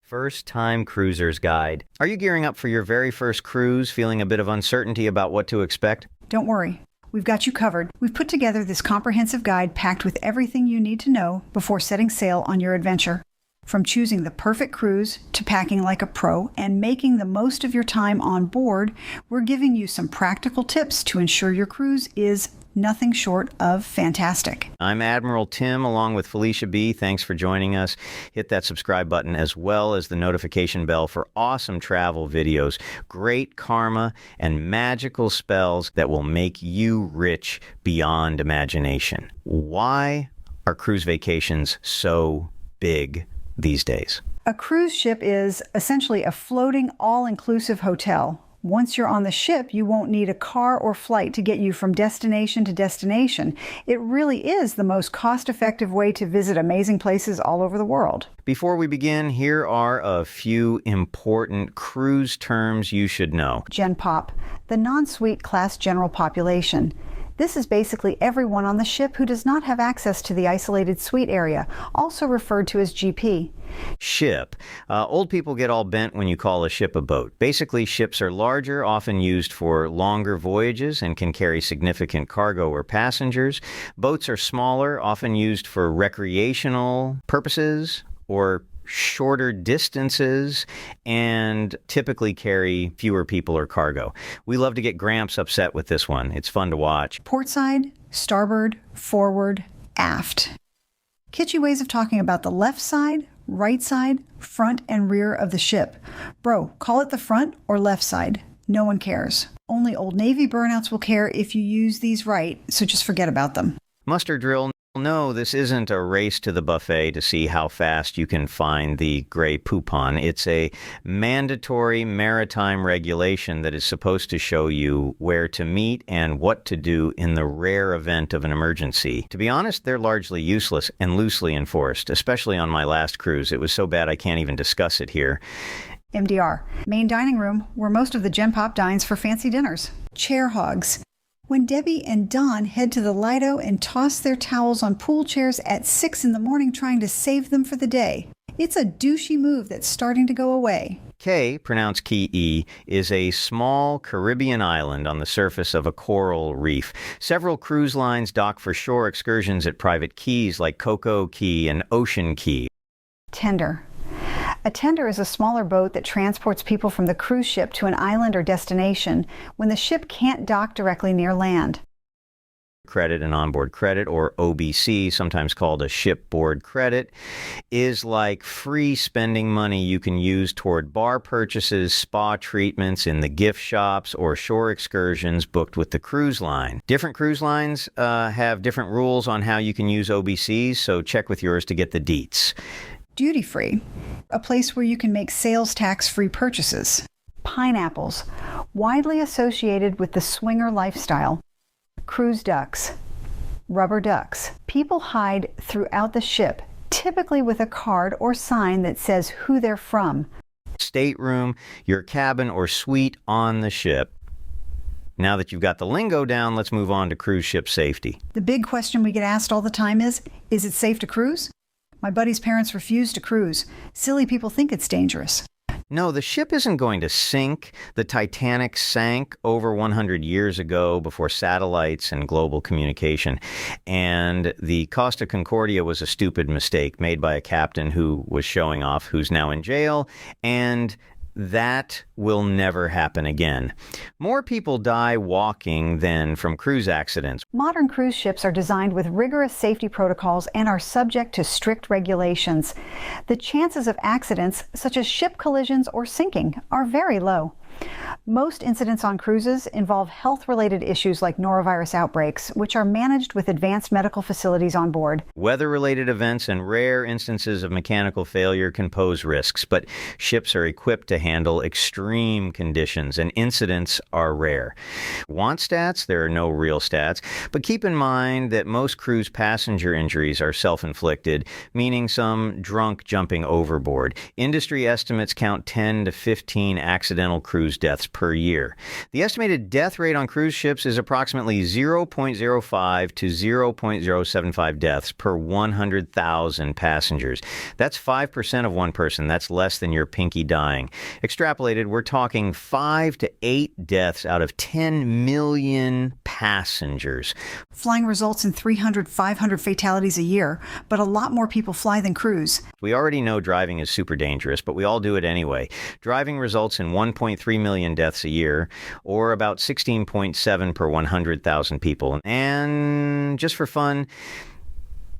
First-time cruiser's guide. Are you gearing up for your very first cruise, feeling a bit of uncertainty about what to expect? Don't worry. We've got you covered. We've put together this comprehensive guide packed with everything you need to know before setting sail on your adventure. From choosing the perfect cruise to packing like a pro and making the most of your time on board, we're giving you some practical tips to ensure your cruise is nothing short of fantastic. I'm Admiral Tim along with Felicia B. Thanks for joining us. Hit that subscribe button as well as the notification bell for awesome travel videos, great karma, and magical spells that will make you rich beyond imagination. Why are cruise vacations so big these days? A cruise ship is essentially a floating, all-inclusive hotel. Once you're on the ship, you won't need a car or flight to get you from destination to destination. It really is the most cost-effective way to visit amazing places all over the world. Before we begin, here are a few important cruise terms you should know. Gen Pop, the non-suite class general population. This is basically everyone on the ship who does not have access to the isolated suite area, also referred to as GP. Ship. Old people get all bent when you call a ship a boat. Basically, ships are larger, often used for longer voyages and can carry significant cargo or passengers. Boats are smaller, often used for recreational purposes or shorter distances, and typically carry fewer people or cargo. We love to get Gramps upset with this one. It's fun to watch. Portside, starboard, forward, aft. Kitschy ways of talking about the left side, right side, front, and rear of the ship. Bro, call it the front or left side. No one cares. Only Old Navy burnouts will care if you use these right, so just forget about them. Muster drill. No, this isn't a race to the buffet to see how fast you can find the gray poupon. It's a mandatory maritime regulation that is supposed to show you where to meet and what to do in the rare event of an emergency. To be honest, they're largely useless and loosely enforced, especially on my last cruise. It was so bad I can't even discuss it here. MDR, main dining room, where most of the Gen Pop dines for fancy dinners. Chair hogs. When Debbie and Don head to the Lido and toss their towels on pool chairs at 6 in the morning trying to save them for the day. It's a douchey move that's starting to go away. K, pronounced Key, is a small Caribbean island on the surface of a coral reef. Several cruise lines dock for shore excursions at private keys like Coco Key and Ocean Key. Tender. A tender is a smaller boat that transports people from the cruise ship to an island or destination when the ship can't dock directly near land. Credit and onboard credit, or OBC, sometimes called a shipboard credit, is like free spending money you can use toward bar purchases, spa treatments in the gift shops, or shore excursions booked with the cruise line. Different cruise lines have different rules on how you can use OBCs, so check with yours to get the deets. Duty free, a place where you can make sales tax-free purchases. Pineapples, widely associated with the swinger lifestyle. Cruise ducks, rubber ducks. People hide throughout the ship, typically with a card or sign that says who they're from. Stateroom, your cabin or suite on the ship. Now that you've got the lingo down, let's move on to cruise ship safety. The big question we get asked all the time is it safe to cruise? My buddy's parents refuse to cruise. Silly people think it's dangerous. No, the ship isn't going to sink. The Titanic sank over 100 years ago before satellites and global communication. And the Costa Concordia was a stupid mistake made by a captain who was showing off, who's now in jail. And that will never happen again. More people die walking than from cruise accidents. Modern cruise ships are designed with rigorous safety protocols and are subject to strict regulations. The chances of accidents, such as ship collisions or sinking, are very low. Most incidents on cruises involve health-related issues like norovirus outbreaks, which are managed with advanced medical facilities on board. Weather-related events and rare instances of mechanical failure can pose risks, but ships are equipped to handle extreme conditions, and incidents are rare. Want stats? There are no real stats, but keep in mind that most cruise passenger injuries are self-inflicted, meaning some drunk jumping overboard. Industry estimates count 10 to 15 accidental cruise deaths deaths per year. The estimated death rate on cruise ships is approximately 0.05 to 0.075 deaths per 100,000 passengers. That's 5% of one person. That's less than your pinky dying. Extrapolated, we're talking 5 to 8 deaths out of 10 million passengers. Flying results in 300, 500 fatalities a year, but a lot more people fly than cruise. We already know driving is super dangerous, but we all do it anyway. Driving results in 1.3 million deaths a year, or about 16.7 per 100,000 people. And just for fun,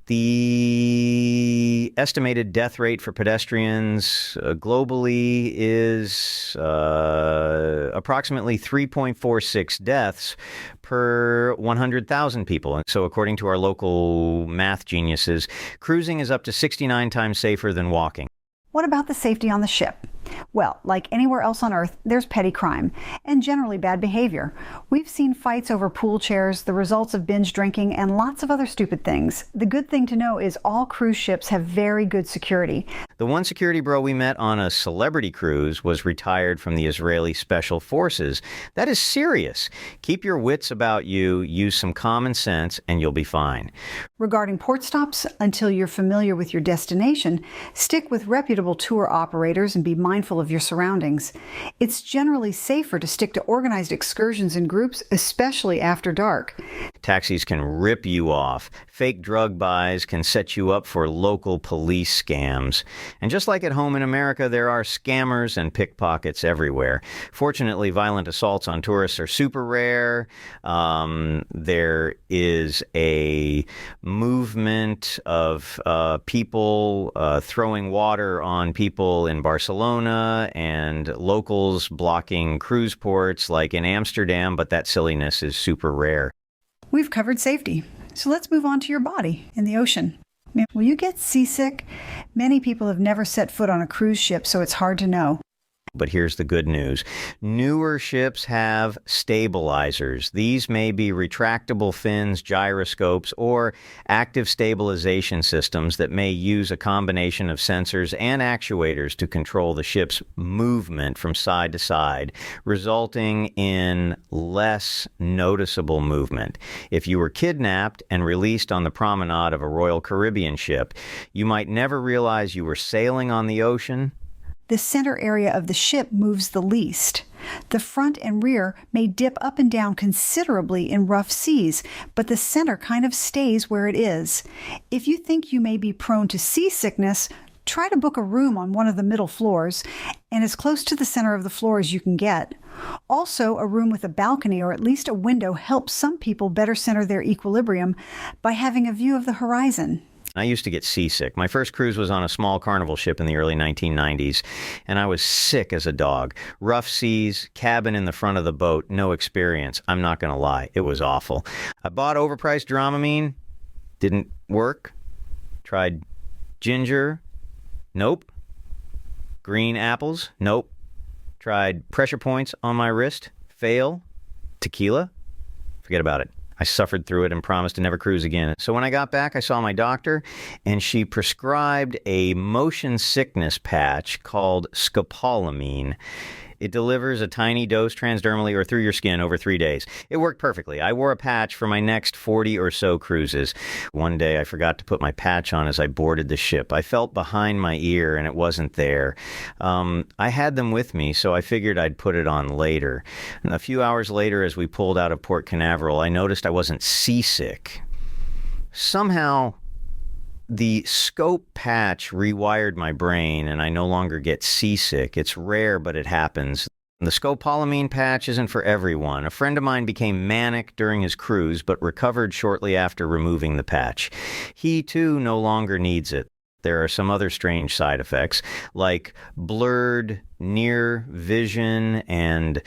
the estimated death rate for pedestrians globally is approximately 3.46 deaths per 100,000 people. And so according to our local math geniuses, cruising is up to 69 times safer than walking. What about the safety on the ship? Well, like anywhere else on Earth, there's petty crime and generally bad behavior. We've seen fights over pool chairs, the results of binge drinking, and lots of other stupid things. The good thing to know is all cruise ships have very good security. The one security bro we met on a celebrity cruise was retired from the Israeli Special Forces. That is serious. Keep your wits about you, use some common sense, and you'll be fine. Regarding port stops, until you're familiar with your destination, stick with reputable tour operators and be mindful of your surroundings. It's generally safer to stick to organized excursions in groups, especially after dark. Taxis can rip you off. Fake drug buys can set you up for local police scams. And just like at home in America, there are scammers and pickpockets everywhere. Fortunately, violent assaults on tourists are super rare. There is a movement of people throwing water on people in Barcelona and locals blocking cruise ports like in Amsterdam, but that silliness is super rare. We've covered safety, so let's move on to your body in the ocean. Will you get seasick? Many people have never set foot on a cruise ship, so it's hard to know. But here's the good news. Newer ships have stabilizers. These may be retractable fins, gyroscopes, or active stabilization systems that may use a combination of sensors and actuators to control the ship's movement from side to side, resulting in less noticeable movement. If you were kidnapped and released on the promenade of a Royal Caribbean ship, you might never realize you were sailing on the ocean. The center area of the ship moves the least. The front and rear may dip up and down considerably in rough seas, but the center kind of stays where it is. If you think you may be prone to seasickness, try to book a room on one of the middle floors and as close to the center of the floor as you can get. Also, a room with a balcony or at least a window helps some people better center their equilibrium by having a view of the horizon. I used to get seasick. My first cruise was on a small Carnival ship in the early 1990s, and I was sick as a dog. Rough seas, cabin in the front of the boat, no experience. I'm not going to lie. It was awful. I bought overpriced Dramamine. Didn't work. Tried ginger. Nope. Green apples. Nope. Tried pressure points on my wrist. Fail. Tequila. Forget about it. I suffered through it and promised to never cruise again. So when I got back, I saw my doctor, and she prescribed a motion sickness patch called scopolamine. It delivers a tiny dose transdermally or through your skin over 3 days. It worked perfectly. I wore a patch for my next 40 or so cruises. One day I forgot to put my patch on as I boarded the ship. I felt behind my ear and it wasn't there. I had them with me, so I figured I'd put it on later. And a few hours later, as we pulled out of Port Canaveral, I noticed I wasn't seasick. Somehow, the scope patch rewired my brain, and I no longer get seasick. It's rare, but it happens. The scopolamine patch isn't for everyone. A friend of mine became manic during his cruise, but recovered shortly after removing the patch. He, too, no longer needs it. There are some other strange side effects, like blurred near vision and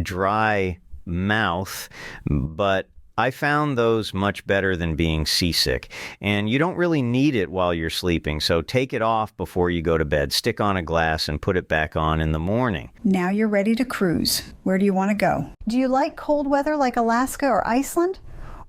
dry mouth, but I found those much better than being seasick. And you don't really need it while you're sleeping, so take it off before you go to bed. Stick on a glass and put it back on in the morning. Now you're ready to cruise. Where do you want to go? Do you like cold weather like Alaska or Iceland?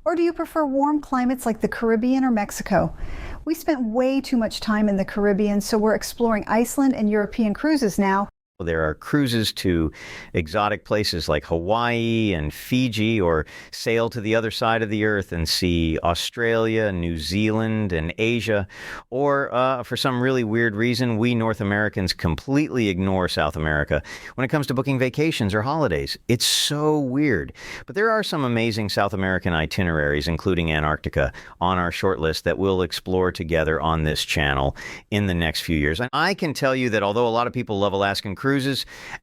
Or do you prefer warm climates like the Caribbean or Mexico? We spent way too much time in the Caribbean, so we're exploring Iceland and European cruises now. There are cruises to exotic places like Hawaii and Fiji, or sail to the other side of the earth and see Australia, New Zealand, and Asia. Or for some really weird reason, we North Americans completely ignore South America when it comes to booking vacations or holidays. It's so weird. But there are some amazing South American itineraries, including Antarctica, on our short list that we'll explore together on this channel in the next few years. And I can tell you that although a lot of people love Alaskan cruises,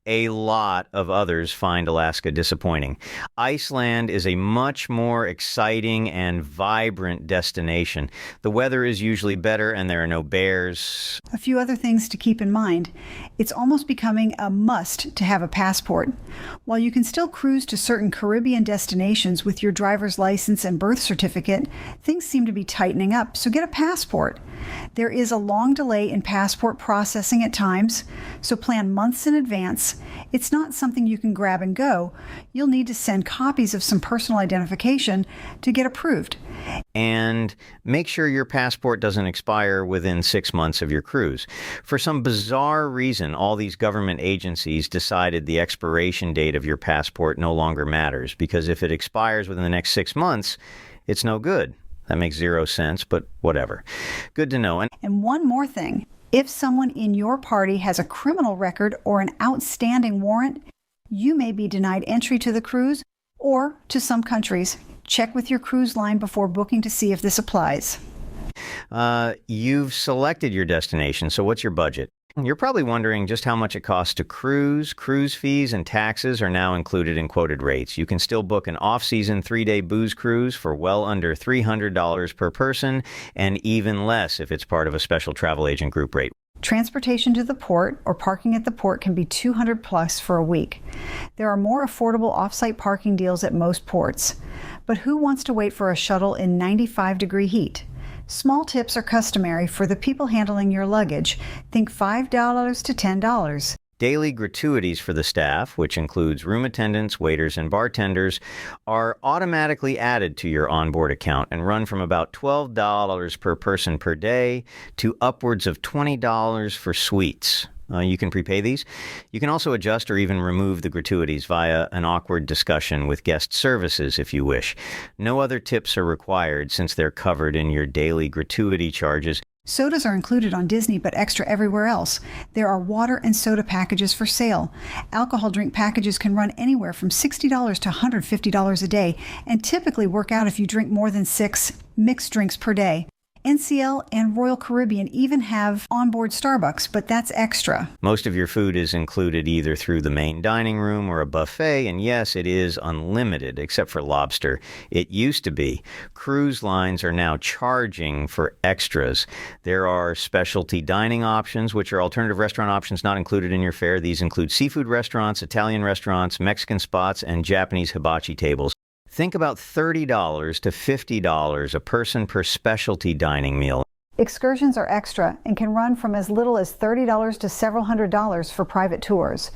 a lot of others find Alaska disappointing. Iceland is a much more exciting and vibrant destination. The weather is usually better and there are no bears. A few other things to keep in mind. It's almost becoming a must to have a passport. While you can still cruise to certain Caribbean destinations with your driver's license and birth certificate, things seem to be tightening up, so get a passport. There is a long delay in passport processing at times, so plan months in advance. It's not something you can grab and go. You'll need to send copies of some personal identification to get approved. And make sure your passport doesn't expire within 6 months of your cruise. For some bizarre reason, all these government agencies decided the expiration date of your passport no longer matters, because if it expires within the next 6 months, it's no good. That makes zero sense, but whatever. Good to know. And one more thing. If someone in your party has a criminal record or an outstanding warrant, you may be denied entry to the cruise or to some countries. Check with your cruise line before booking to see if this applies. You've selected your destination, so what's your budget? You're probably wondering just how much it costs to cruise. Cruise fees and taxes are now included in quoted rates. You can still book an off-season 3-day booze cruise for well under $300 per person, and even less if it's part of a special travel agent group rate. Transportation to the port or parking at the port can be $200 plus for a week. There are more affordable off-site parking deals at most ports. But who wants to wait for a shuttle in 95-degree heat? Small tips are customary for the people handling your luggage. Think $5 to $10. Daily gratuities for the staff, which includes room attendants, waiters, and bartenders, are automatically added to your onboard account and run from about $12 per person per day to upwards of $20 for suites. You can prepay these. You can also adjust or even remove the gratuities via an awkward discussion with guest services if you wish. No other tips are required since they're covered in your daily gratuity charges. Sodas are included on Disney, but extra everywhere else. There are water and soda packages for sale. Alcohol drink packages can run anywhere from $60 to $150 a day, and typically work out if you drink more than 6 mixed drinks per day. NCL and Royal Caribbean even have onboard Starbucks, but that's extra. Most of your food is included either through the main dining room or a buffet, and yes, it is unlimited, except for lobster. It used to be. Cruise lines are now charging for extras. There are specialty dining options, which are alternative restaurant options not included in your fare. These include seafood restaurants, Italian restaurants, Mexican spots, and Japanese hibachi tables. Think about $30 to $50 a person per specialty dining meal. Excursions are extra and can run from as little as $30 to several $100s for private tours.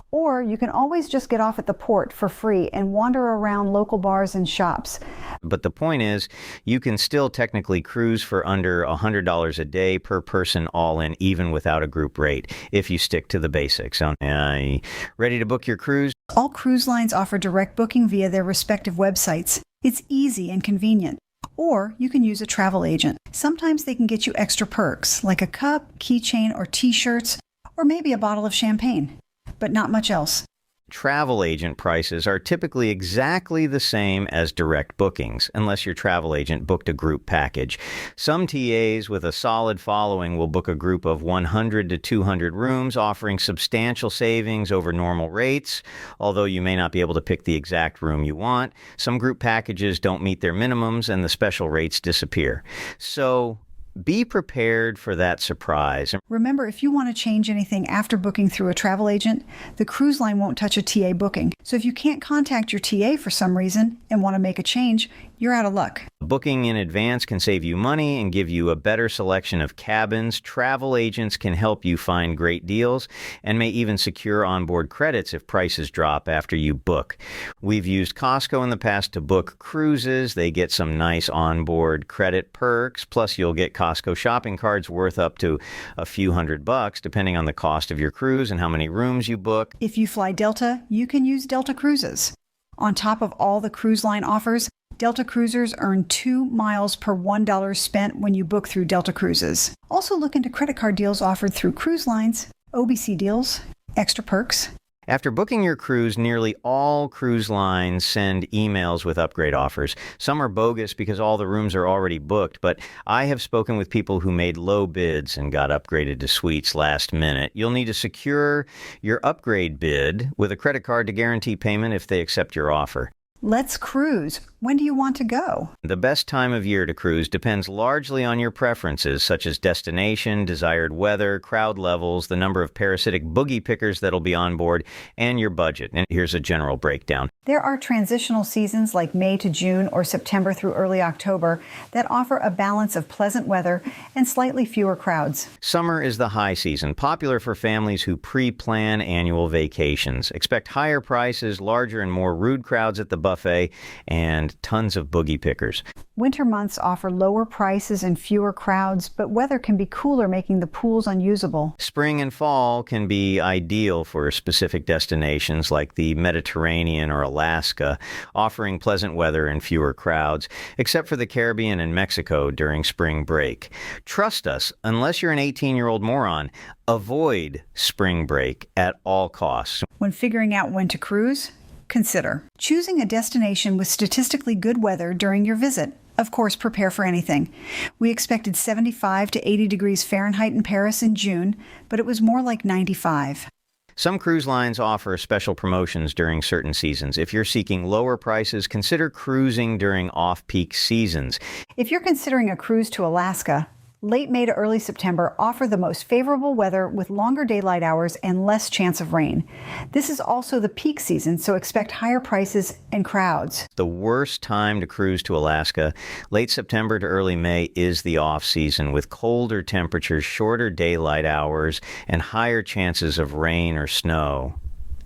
Or you can always just get off at the port for free and wander around local bars and shops. But the point is, you can still technically cruise for under $100 a day per person all in, even without a group rate, if you stick to the basics. Ready to book your cruise? All cruise lines offer direct booking via their respective websites. It's easy and convenient. Or you can use a travel agent. Sometimes they can get you extra perks, like a cup, keychain, or t-shirts, or maybe a bottle of champagne, but not much else. Travel agent prices are typically exactly the same as direct bookings, unless your travel agent booked a group package. Some TAs with a solid following will book a group of 100 to 200 rooms, offering substantial savings over normal rates, although you may not be able to pick the exact room you want. Some group packages don't meet their minimums and the special rates disappear. So be prepared for that surprise. Remember, if you want to change anything after booking through a travel agent, the cruise line won't touch a TA booking. So if you can't contact your TA for some reason and want to make a change, you're out of luck. Booking in advance can save you money and give you a better selection of cabins. Travel agents can help you find great deals and may even secure onboard credits if prices drop after you book. We've used Costco in the past to book cruises. They get some nice onboard credit perks. Plus, you'll get Costco shopping cards worth up to a few $100 depending on the cost of your cruise and how many rooms you book. If you fly Delta, you can use Delta Cruises. On top of all the cruise line offers, Delta Cruisers earn 2 miles per $1 spent when you book through Delta Cruises. Also look into credit card deals offered through cruise lines, OBC deals, extra perks. After booking your cruise, nearly all cruise lines send emails with upgrade offers. Some are bogus because all the rooms are already booked, but I have spoken with people who made low bids and got upgraded to suites last minute. You'll need to secure your upgrade bid with a credit card to guarantee payment if they accept your offer. Let's cruise. When do you want to go? The best time of year to cruise depends largely on your preferences, such as destination, desired weather, crowd levels, the number of parasitic boogie pickers that'll be on board, and your budget. And here's a general breakdown. There are transitional seasons like May to June or September through early October that offer a balance of pleasant weather and slightly fewer crowds. Summer is the high season, popular for families who pre-plan annual vacations. Expect higher prices, larger and more rude crowds at the buffet, and tons of boogie pickers. Winter months offer lower prices and fewer crowds, but weather can be cooler, making the pools unusable. Spring and fall can be ideal for specific destinations like the Mediterranean or Alaska, offering pleasant weather and fewer crowds, except for the Caribbean and Mexico during spring break. Trust us, unless you're an 18-year-old moron, avoid spring break at all costs. When figuring out when to cruise, consider choosing a destination with statistically good weather during your visit. Of course, prepare for anything. We expected 75 to 80 degrees Fahrenheit in Paris in June, but it was more like 95. Some cruise lines offer special promotions during certain seasons. If you're seeking lower prices, consider cruising during off-peak seasons. If you're considering a cruise to Alaska, late May to early September offer the most favorable weather with longer daylight hours and less chance of rain. This is also the peak season, so expect higher prices and crowds. The worst time to cruise to Alaska, late September to early May, is the off-season with colder temperatures, shorter daylight hours, and higher chances of rain or snow.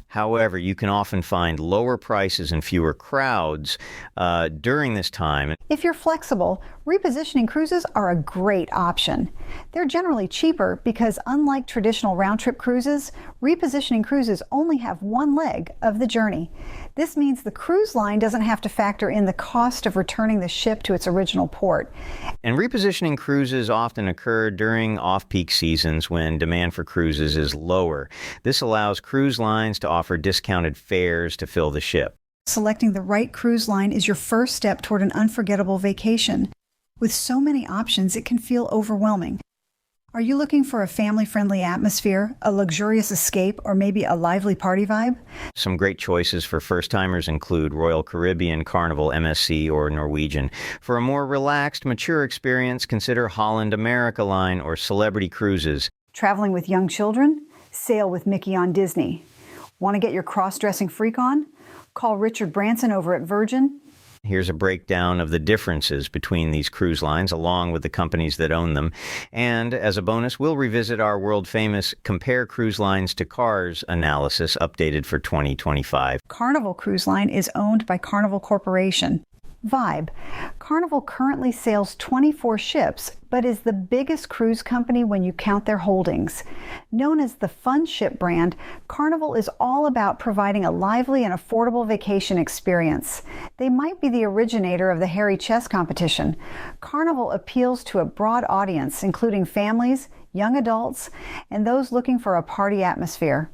However, you can often find lower prices and fewer crowds during this time. If you're flexible, repositioning cruises are a great option. They're generally cheaper because, unlike traditional round-trip cruises, repositioning cruises only have one leg of the journey. This means the cruise line doesn't have to factor in the cost of returning the ship to its original port. And repositioning cruises often occur during off-peak seasons when demand for cruises is lower. This allows cruise lines to offer discounted fares to fill the ship. Selecting the right cruise line is your first step toward an unforgettable vacation. With so many options, it can feel overwhelming. Are you looking for a family-friendly atmosphere, a luxurious escape, or maybe a lively party vibe? Some great choices for first-timers include Royal Caribbean, Carnival, MSC, or Norwegian. For a more relaxed, mature experience, consider Holland America Line or Celebrity Cruises. Traveling with young children? Sail with Mickey on Disney. Want to get your cross-dressing freak on? Call Richard Branson over at Virgin. Here's a breakdown of the differences between these cruise lines, along with the companies that own them. And as a bonus, we'll revisit our world-famous Compare Cruise Lines to Cars analysis, updated for 2025. Carnival Cruise Line is owned by Carnival Corporation. Vibe. Carnival currently sails 24 ships, but is the biggest cruise company when you count their holdings. Known as the Fun Ship brand, Carnival is all about providing a lively and affordable vacation experience. They might be the originator of the hairy chess competition. Carnival appeals to a broad audience, including families, young adults, and those looking for a party atmosphere.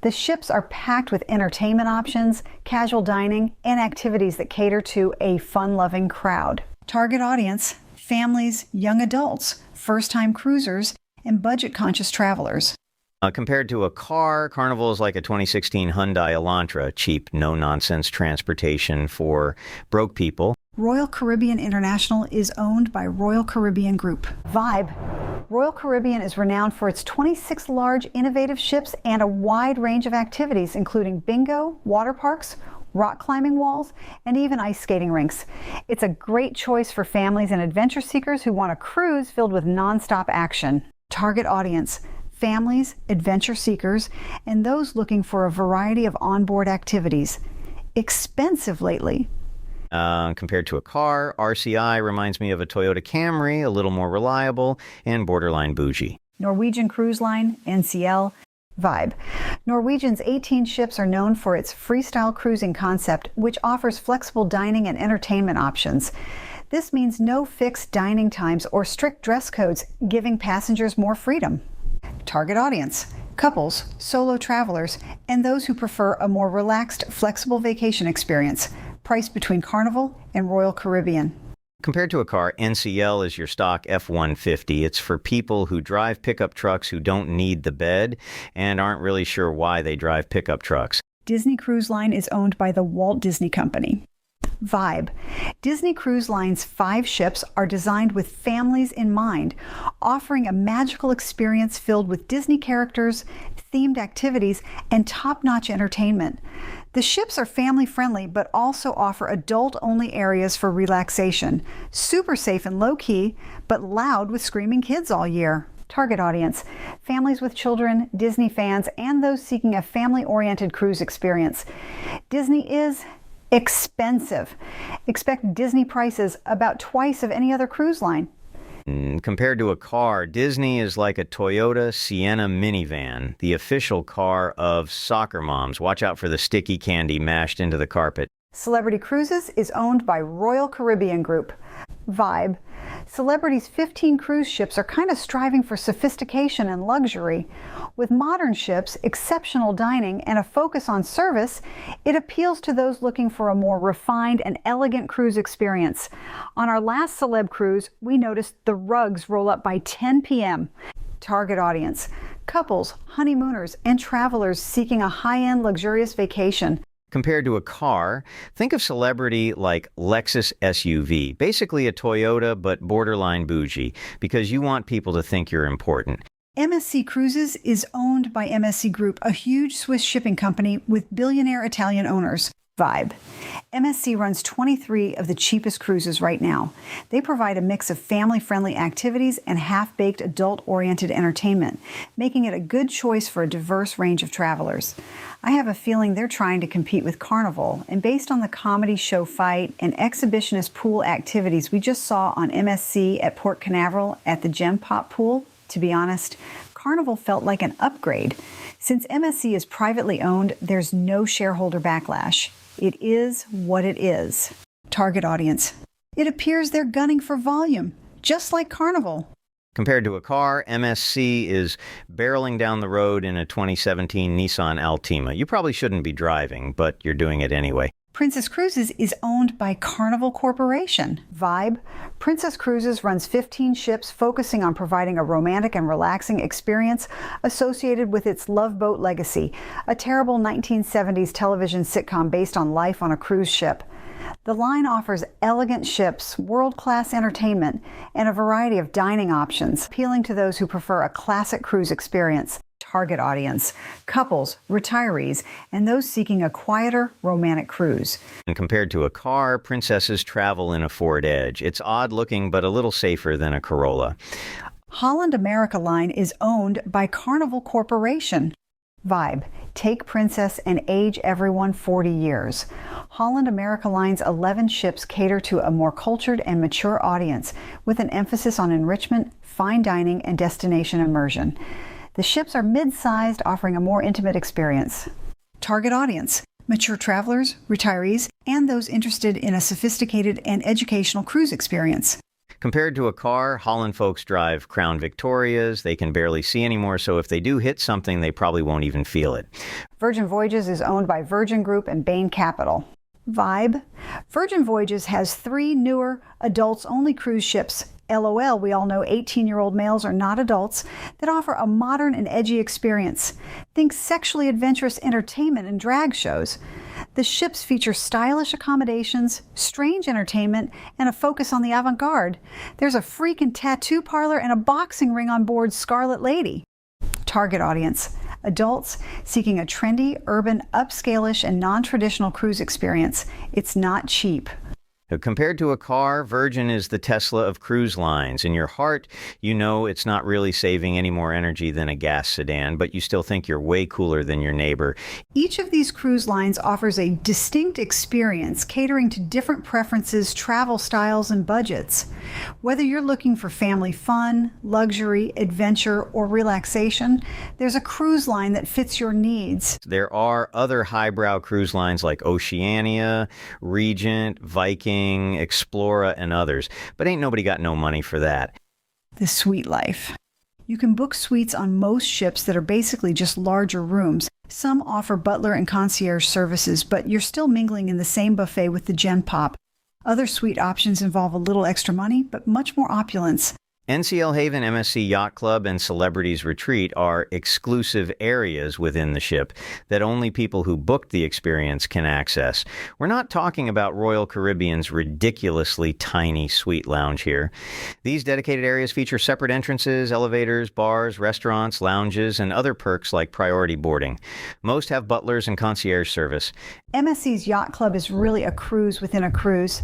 The ships are packed with entertainment options, casual dining, and activities that cater to a fun-loving crowd. Target audience: families, young adults, first-time cruisers, and budget-conscious travelers. Compared to a car, Carnival is like a 2016 Hyundai Elantra, cheap, no-nonsense transportation for broke people. Royal Caribbean International is owned by Royal Caribbean Group. Vibe. Royal Caribbean is renowned for its 26 large, innovative ships and a wide range of activities, including bingo, water parks, rock climbing walls, and even ice skating rinks. It's a great choice for families and adventure seekers who want a cruise filled with nonstop action. Target audience: families, adventure seekers, and those looking for a variety of onboard activities. Expensive lately. Compared to a car, RCI reminds me of a Toyota Camry, a little more reliable, and borderline bougie. Norwegian Cruise Line, NCL, vibe. Norwegian's 18 ships are known for its freestyle cruising concept, which offers flexible dining and entertainment options. This means no fixed dining times or strict dress codes, giving passengers more freedom. Target audience: couples, solo travelers, and those who prefer a more relaxed, flexible vacation experience. Priced between Carnival and Royal Caribbean. Compared to a car, NCL is your stock F-150. It's for people who drive pickup trucks who don't need the bed and aren't really sure why they drive pickup trucks. Disney Cruise Line is owned by the Walt Disney Company. Vibe. Disney Cruise Line's 5 ships are designed with families in mind, offering a magical experience filled with Disney characters, themed activities, and top-notch entertainment. The ships are family-friendly, but also offer adult-only areas for relaxation. Super safe and low-key, but loud with screaming kids all year. Target audience: families with children, Disney fans, and those seeking a family-oriented cruise experience. Disney is expensive. Expect Disney prices about twice of any other cruise line. Compared to a car, Disney is like a Toyota Sienna minivan, the official car of soccer moms. Watch out for the sticky candy mashed into the carpet. Celebrity Cruises is owned by Royal Caribbean Group. Vibe. Celebrity's 15 cruise ships are kind of striving for sophistication and luxury. With modern ships, exceptional dining, and a focus on service, it appeals to those looking for a more refined and elegant cruise experience. On our last celeb cruise, we noticed the rugs roll up by 10 p.m. Target audience: couples, honeymooners, and travelers seeking a high-end luxurious vacation. Compared to a car, think of Celebrity like Lexus SUV, basically a Toyota but borderline bougie, because you want people to think you're important. MSC Cruises is owned by MSC Group, a huge Swiss shipping company with billionaire Italian owners. Vibe. MSC runs 23 of the cheapest cruises right now. They provide a mix of family-friendly activities and half-baked adult-oriented entertainment, making it a good choice for a diverse range of travelers. I have a feeling they're trying to compete with Carnival, and based on the comedy show Fight and exhibitionist pool activities we just saw on MSC at Port Canaveral at the Gem Pop pool, to be honest, Carnival felt like an upgrade. Since MSC is privately owned, there's no shareholder backlash. It is what it is. Target audience: it appears they're gunning for volume, just like Carnival. Compared to a car, MSC is barreling down the road in a 2017 Nissan Altima. You probably shouldn't be driving, but you're doing it anyway. Princess Cruises is owned by Carnival Corporation. Vibe. Princess Cruises runs 15 ships focusing on providing a romantic and relaxing experience associated with its Love Boat legacy, a terrible 1970s television sitcom based on life on a cruise ship. The line offers elegant ships, world-class entertainment, and a variety of dining options, appealing to those who prefer a classic cruise experience. Target audience: couples, retirees, and those seeking a quieter, romantic cruise. And compared to a car, princesses travel in a Ford Edge. It's odd-looking, but a little safer than a Corolla. Holland America Line is owned by Carnival Corporation. Vibe. Take Princess and age everyone 40 years. Holland America Line's 11 ships cater to a more cultured and mature audience, with an emphasis on enrichment, fine dining, and destination immersion. The ships are mid-sized, offering a more intimate experience. Target audience: mature travelers, retirees, and those interested in a sophisticated and educational cruise experience. Compared to a car, Holland folks drive Crown Victorias. They can barely see anymore, so if they do hit something, they probably won't even feel it. Virgin Voyages is owned by Virgin Group and Bain Capital. Vibe. Virgin Voyages has 3 newer, adults-only cruise ships. LOL, we all know 18-year-old males are not adults, that offer a modern and edgy experience. Think sexually adventurous entertainment and drag shows. The ships feature stylish accommodations, strange entertainment, and a focus on the avant-garde. There's a freak and tattoo parlor and a boxing ring on board Scarlet Lady. Target audience: Adults seeking a trendy, urban, upscale-ish, and non-traditional cruise experience. It's not cheap. Compared to a car, Virgin is the Tesla of cruise lines. In your heart, you know it's not really saving any more energy than a gas sedan, but you still think you're way cooler than your neighbor. Each of these cruise lines offers a distinct experience, catering to different preferences, travel styles, and budgets. Whether you're looking for family fun, luxury, adventure, or relaxation, there's a cruise line that fits your needs. There are other highbrow cruise lines like Oceania, Regent, Viking, Explora, and others, but ain't nobody got no money for that. The suite life. You can book suites on most ships that are basically just larger rooms. Some offer butler and concierge services, but you're still mingling in the same buffet with the Gen Pop. Other suite options involve a little extra money, but much more opulence. NCL Haven, MSC Yacht Club, and Celebrities Retreat are exclusive areas within the ship that only people who booked the experience can access. We're not talking about Royal Caribbean's ridiculously tiny suite lounge here. These dedicated areas feature separate entrances, elevators, bars, restaurants, lounges, and other perks like priority boarding. Most have butlers and concierge service. MSC's Yacht Club is really a cruise within a cruise.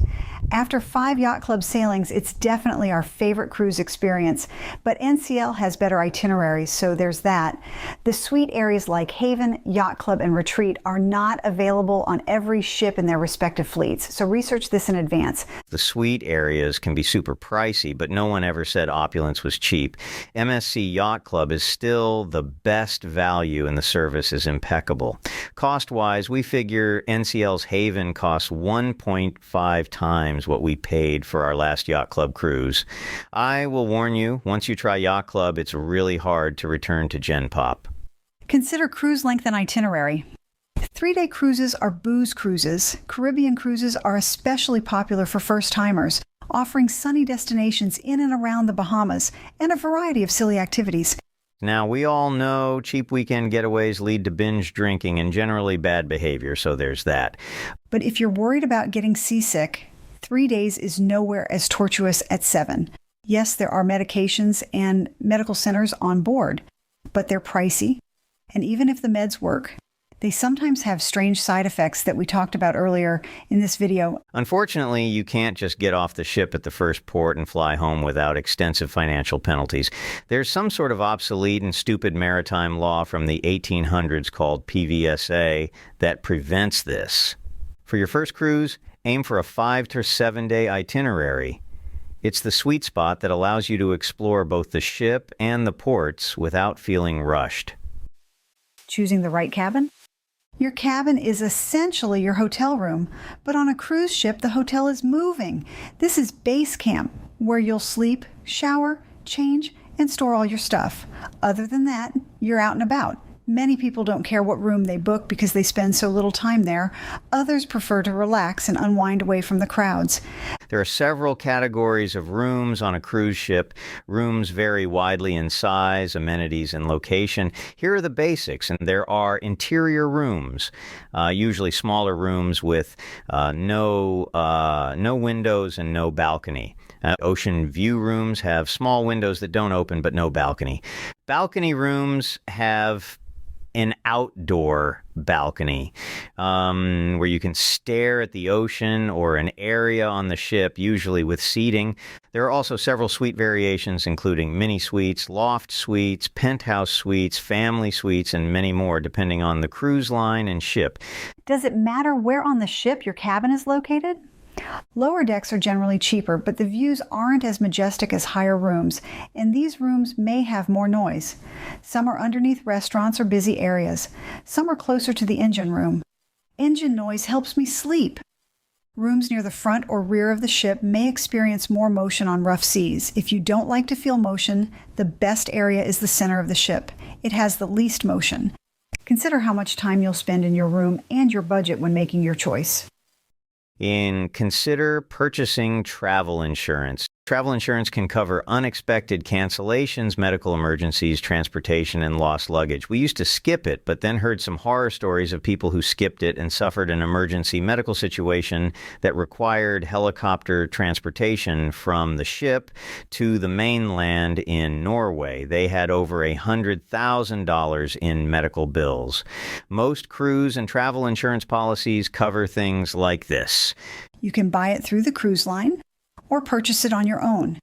After 5 Yacht Club sailings, it's definitely our favorite cruise experience, but NCL has better itineraries, so there's that. The suite areas like Haven, Yacht Club, and Retreat are not available on every ship in their respective fleets, so research this in advance. The suite areas can be super pricey, but no one ever said opulence was cheap. MSC Yacht Club is still the best value and the service is impeccable. Cost-wise, we figure NCL's Haven costs 1.5 times what we paid for our last Yacht Club cruise. I will warn you, once you try Yacht Club, it's really hard to return to Gen Pop. Consider cruise length and itinerary. 3-day cruises are booze cruises. Caribbean cruises are especially popular for first-timers, offering sunny destinations in and around the Bahamas and a variety of silly activities. Now, we all know cheap weekend getaways lead to binge drinking and generally bad behavior, so there's that. But if you're worried about getting seasick, 3 days is nowhere as tortuous as 7. Yes, there are medications and medical centers on board, but they're pricey. And even if the meds work, they sometimes have strange side effects that we talked about earlier in this video. Unfortunately, you can't just get off the ship at the first port and fly home without extensive financial penalties. There's some sort of obsolete and stupid maritime law from the 1800s called PVSA that prevents this. For your first cruise, aim for a 5 to 7 day itinerary. It's the sweet spot that allows you to explore both the ship and the ports without feeling rushed. Choosing the right cabin? Your cabin is essentially your hotel room, but on a cruise ship, the hotel is moving. This is base camp, where you'll sleep, shower, change, and store all your stuff. Other than that, you're out and about. Many people don't care what room they book because they spend so little time there. Others prefer to relax and unwind away from the crowds. There are several categories of rooms on a cruise ship. Rooms vary widely in size, amenities, and location. Here are the basics, and there are interior rooms, usually smaller rooms with no windows and no balcony. Ocean view rooms have small windows that don't open but no balcony. Balcony rooms have an outdoor balcony where you can stare at the ocean or an area on the ship, usually with seating. There are also several suite variations, including mini suites, loft suites, penthouse suites, family suites, and many more, depending on the cruise line and ship. Does it matter where on the ship your cabin is located? Lower decks are generally cheaper, but the views aren't as majestic as higher rooms, and these rooms may have more noise. Some are underneath restaurants or busy areas. Some are closer to the engine room. Engine noise helps me sleep. Rooms near the front or rear of the ship may experience more motion on rough seas. If you don't like to feel motion, the best area is the center of the ship. It has the least motion. Consider how much time you'll spend in your room and your budget when making your choice. Consider purchasing travel insurance. Travel insurance can cover unexpected cancellations, medical emergencies, transportation, and lost luggage. We used to skip it, but then heard some horror stories of people who skipped it and suffered an emergency medical situation that required helicopter transportation from the ship to the mainland in Norway. They had over $100,000 in medical bills. Most cruise and travel insurance policies cover things like this. You can buy it through the cruise line or purchase it on your own.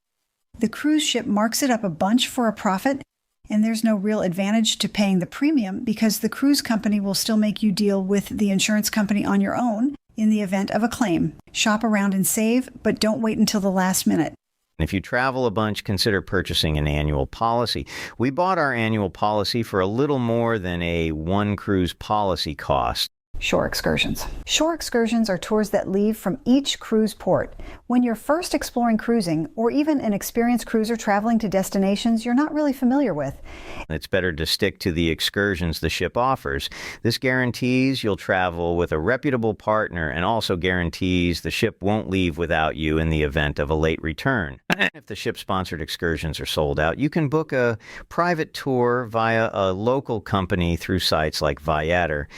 The cruise ship marks it up a bunch for a profit, and there's no real advantage to paying the premium because the cruise company will still make you deal with the insurance company on your own in the event of a claim. Shop around and save, but don't wait until the last minute. If you travel a bunch, consider purchasing an annual policy. We bought our annual policy for a little more than a one cruise policy cost. Shore excursions. Shore excursions are tours that leave from each cruise port. When you're first exploring cruising, or even an experienced cruiser traveling to destinations you're not really familiar with, it's better to stick to the excursions the ship offers. This guarantees you'll travel with a reputable partner and also guarantees the ship won't leave without you in the event of a late return. If the ship-sponsored excursions are sold out, you can book a private tour via a local company through sites like Viator.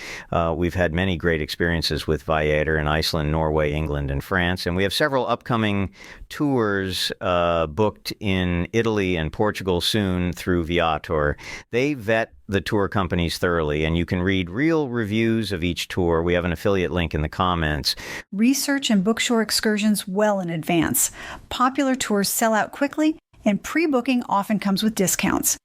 We've had many great experiences with Viator in Iceland, Norway, England, and France, and we have several upcoming tours booked in Italy and Portugal soon through Viator. They vet the tour companies thoroughly, and you can read real reviews of each tour. We have an affiliate link in the comments. Research and book shore excursions well in advance. Popular tours sell out quickly, and pre-booking often comes with discounts.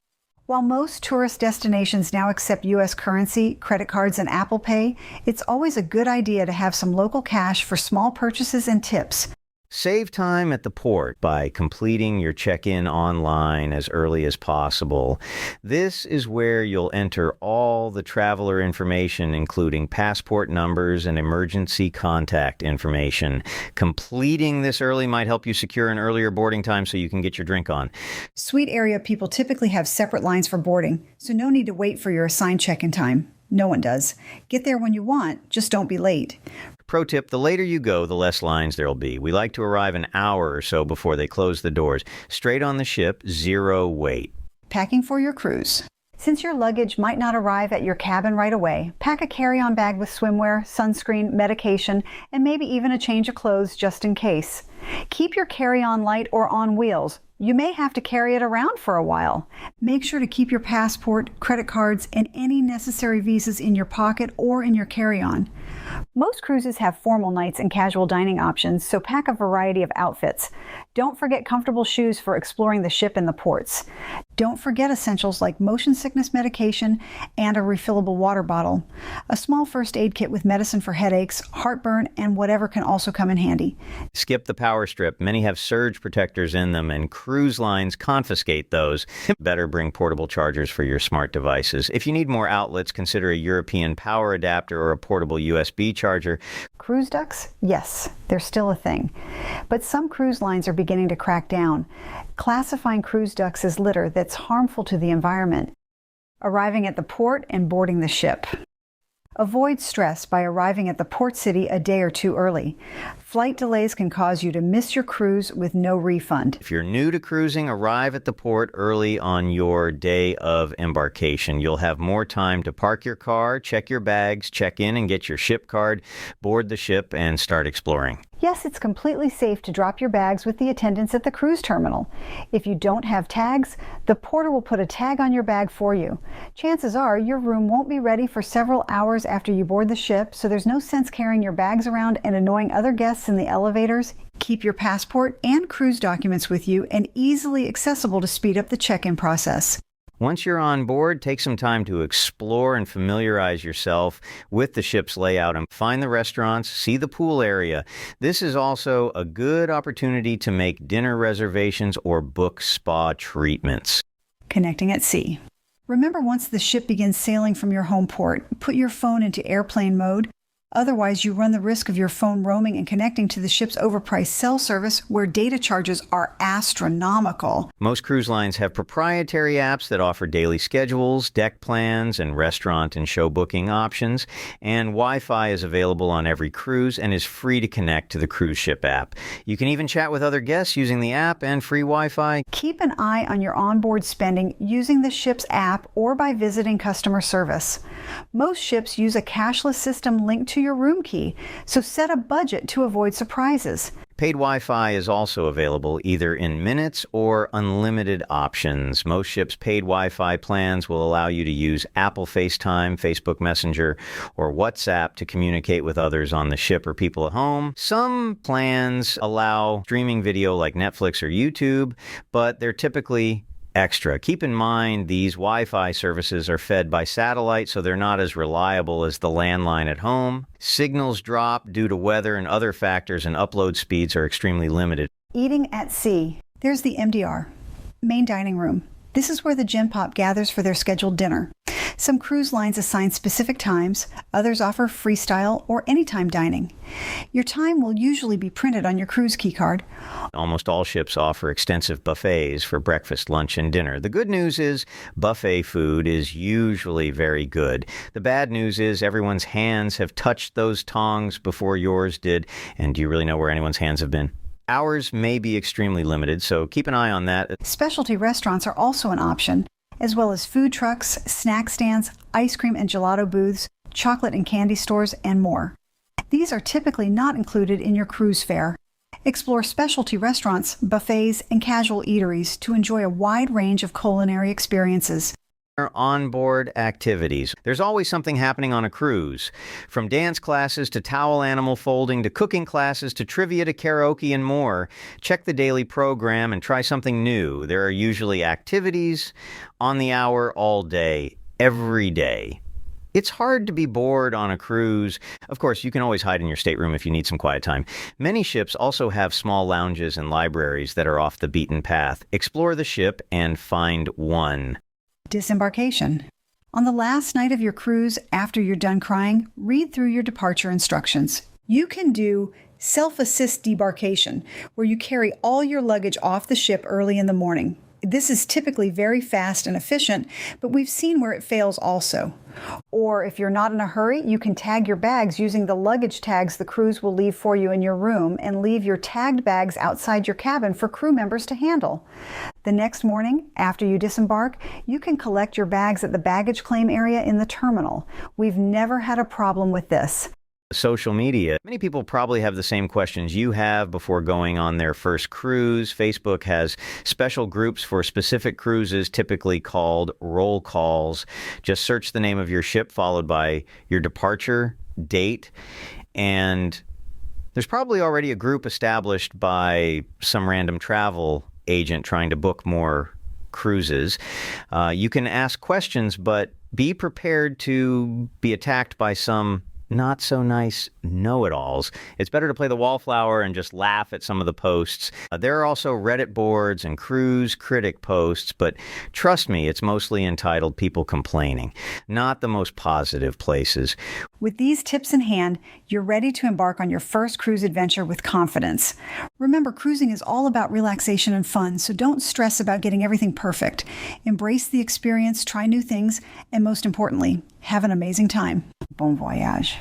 While most tourist destinations now accept U.S. currency, credit cards, and Apple Pay, it's always a good idea to have some local cash for small purchases and tips. Save time at the port by completing your check-in online as early as possible. This is where you'll enter all the traveler information, including passport numbers and emergency contact information. Completing this early might help you secure an earlier boarding time so you can get your drink on. Suite area people typically have separate lines for boarding, so no need to wait for your assigned check-in time. No one does. Get there when you want, just don't be late. Pro tip, the later you go, the less lines there'll be. We like to arrive an hour or so before they close the doors. Straight on the ship, zero wait. Packing for your cruise. Since your luggage might not arrive at your cabin right away, pack a carry-on bag with swimwear, sunscreen, medication, and maybe even a change of clothes just in case. Keep your carry-on light or on wheels. You may have to carry it around for a while. Make sure to keep your passport, credit cards, and any necessary visas in your pocket or in your carry-on. Most cruises have formal nights and casual dining options, so pack a variety of outfits. Don't forget comfortable shoes for exploring the ship and the ports. Don't forget essentials like motion sickness medication and a refillable water bottle. A small first aid kit with medicine for headaches, heartburn, and whatever can also come in handy. Skip the power strip. Many have surge protectors in them, and cruise lines confiscate those. Better bring portable chargers for your smart devices. If you need more outlets, consider a European power adapter or a portable USB charger. Cruise ducks? Yes, they're still a thing. But some cruise lines are beginning to crack down, classifying cruise ducks as litter that's harmful to the environment. Arriving at the port and boarding the ship. Avoid stress by arriving at the port city a day or two early. Flight delays can cause you to miss your cruise with no refund. If you're new to cruising, arrive at the port early on your day of embarkation. You'll have more time to park your car, check your bags, check in and get your ship card, board the ship, and start exploring. Yes, it's completely safe to drop your bags with the attendants at the cruise terminal. If you don't have tags, the porter will put a tag on your bag for you. Chances are your room won't be ready for several hours after you board the ship, so there's no sense carrying your bags around and annoying other guests in the elevators. Keep your passport and cruise documents with you and easily accessible to speed up the check-in process. Once you're on board, take some time to explore and familiarize yourself with the ship's layout and find the restaurants, see the pool area. This is also a good opportunity to make dinner reservations or book spa treatments. Connecting at sea. Remember, once the ship begins sailing from your home port, put your phone into airplane mode, Otherwise, you run the risk of your phone roaming and connecting to the ship's overpriced cell service where data charges are astronomical. Most cruise lines have proprietary apps that offer daily schedules, deck plans, and restaurant and show booking options, and Wi-Fi is available on every cruise and is free to connect to the cruise ship app. You can even chat with other guests using the app and free Wi-Fi. Keep an eye on your onboard spending using the ship's app or by visiting customer service. Most ships use a cashless system linked to your room key, so set a budget to avoid surprises. Paid Wi-Fi is also available either in minutes or unlimited options. Most ships' paid Wi-Fi plans will allow you to use Apple FaceTime, Facebook Messenger, or WhatsApp to communicate with others on the ship or people at home. Some plans allow streaming video like Netflix or YouTube, but they're typically extra. Keep in mind these Wi-Fi services are fed by satellite, so they're not as reliable as the landline at home. Signals drop due to weather and other factors, and upload speeds are extremely limited. Eating at sea. There's the MDR, main dining room. This is where the Gen Pop gathers for their scheduled dinner. Some cruise lines assign specific times, others offer freestyle or anytime dining. Your time will usually be printed on your cruise key card. Almost all ships offer extensive buffets for breakfast, lunch, and dinner. The good news is buffet food is usually very good. The bad news is everyone's hands have touched those tongs before yours did. And do you really know where anyone's hands have been? Hours may be extremely limited, so keep an eye on that. Specialty restaurants are also an option, as well as food trucks, snack stands, ice cream and gelato booths, chocolate and candy stores, and more. These are typically not included in your cruise fare. Explore specialty restaurants, buffets, and casual eateries to enjoy a wide range of culinary experiences. Onboard activities. There's always something happening on a cruise. From dance classes to towel animal folding to cooking classes to trivia to karaoke and more. Check the daily program and try something new. There are usually activities on the hour all day, every day. It's hard to be bored on a cruise. Of course, you can always hide in your stateroom if you need some quiet time. Many ships also have small lounges and libraries that are off the beaten path. Explore the ship and find one. Disembarkation. On the last night of your cruise, after you're done crying, read through your departure instructions. You can do self-assist debarkation, where you carry all your luggage off the ship early in the morning. This is typically very fast and efficient, but we've seen where it fails also. Or if you're not in a hurry, you can tag your bags using the luggage tags the cruise will leave for you in your room and leave your tagged bags outside your cabin for crew members to handle. The next morning, after you disembark, you can collect your bags at the baggage claim area in the terminal. We've never had a problem with this. Social media. Many people probably have the same questions you have before going on their first cruise. Facebook has special groups for specific cruises, typically called roll calls. Just search the name of your ship followed by your departure date, and there's probably already a group established by some random travel agent trying to book more cruises. You can ask questions, but be prepared to be attacked by some not so nice know-it-alls. It's better to play the wallflower and just laugh at some of the posts. There are also Reddit boards and cruise critic posts, but trust me, it's mostly entitled people complaining, not the most positive places. With these tips in hand, you're ready to embark on your first cruise adventure with confidence. Remember, cruising is all about relaxation and fun, so don't stress about getting everything perfect. Embrace the experience, try new things, and most importantly, have an amazing time. Bon voyage.